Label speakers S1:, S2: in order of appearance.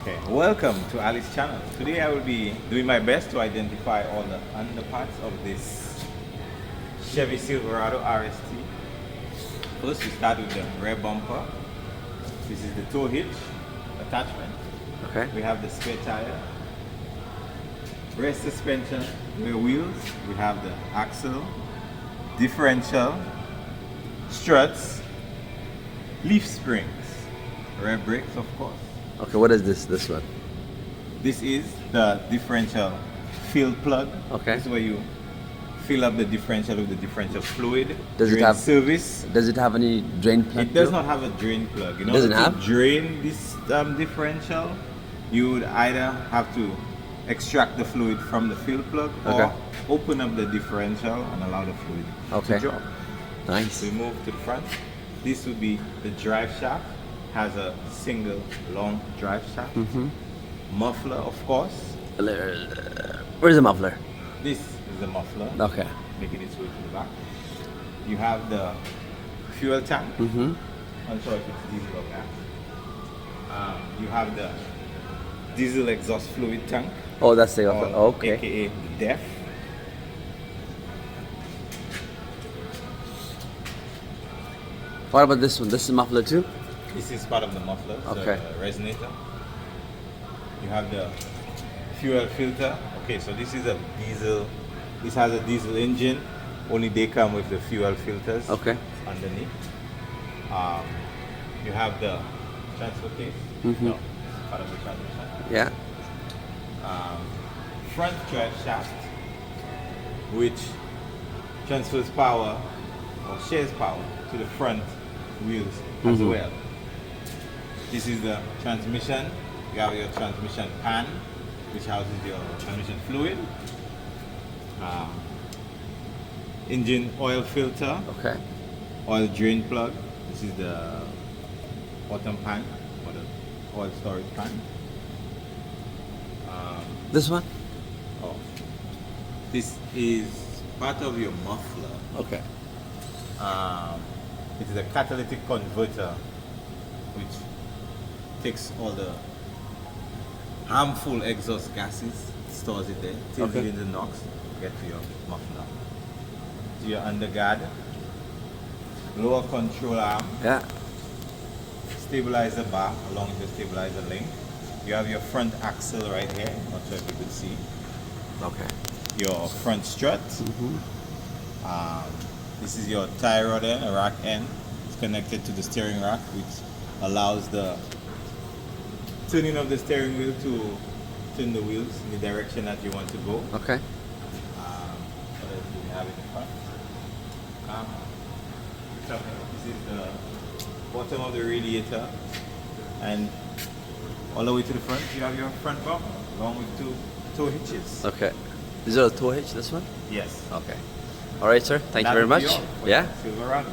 S1: Okay, welcome to Ali's channel. Today I will be doing my best to identify all the underparts of this Chevy Silverado RST. First we start with the rear bumper. This is the tow hitch attachment.
S2: Okay.
S1: We have the spare tire, rear suspension, rear wheels. We have the axle, differential, struts, leaf springs, rear brakes of course.
S2: Okay, what is this one?
S1: This is the differential fill plug.
S2: Okay.
S1: This is where you fill up the differential with the differential fluid.
S2: Does it
S1: during
S2: have
S1: service?
S2: Does it have any drain plug?
S1: It does
S2: too?
S1: not have a drain plug. In
S2: It doesn't
S1: order to
S2: have?
S1: drain this differential, you would either have to extract the fluid from the fill plug or
S2: Okay.
S1: open up the differential and allow the fluid
S2: Okay.
S1: to drop.
S2: Nice.
S1: We move to the front. This would be the drive shaft. Has a single long drive shaft. Muffler, of course.
S2: Where's the muffler?
S1: This is the muffler.
S2: Okay.
S1: Making its way to the back. You have the fuel tank. Unsure if it's diesel or gas. You have the diesel exhaust fluid tank.
S2: Oh, that's the
S1: or
S2: okay.
S1: AKA DEF.
S2: What about this one? This is muffler too?
S1: This is part of the muffler,
S2: Okay.
S1: the resonator. You have the fuel filter. Okay, so this is a diesel. This has a diesel engine. Only they come with the fuel filters.
S2: Okay.
S1: Underneath. You have the transfer case. No, part of the transmission.
S2: Yeah.
S1: Front drive shaft, which transfers power or shares power to the front wheels as well. This is the transmission. You have your transmission pan, which houses your transmission fluid. Engine oil filter,
S2: Okay.
S1: oil drain plug. This is the bottom pan or the oil storage pan.
S2: This one?
S1: Oh, this is part of your muffler.
S2: Okay.
S1: It is a catalytic converter, which takes all the harmful exhaust gases, stores it there, tilts
S2: Okay.
S1: it in the NOx, get to your muffler. To your underguard, lower control arm,
S2: Yeah.
S1: stabilizer bar along with the stabilizer link. You have your front axle right here, not sure if you could see.
S2: Okay.
S1: Your front strut. This is your tie rod end, a rack end. It's connected to the steering rack, which allows the turning of the steering wheel to turn the wheels in the direction that you want to go.
S2: Okay.
S1: What else do we have in the front? This is the bottom of the radiator, and all the way to the front you have your front bumper along with two tow hitches.
S2: Okay. Is there a tow hitch, this one?
S1: Yes.
S2: Okay. Alright, sir. Thank you
S1: That
S2: very
S1: would be
S2: much.
S1: all for
S2: Yeah.
S1: Silverado.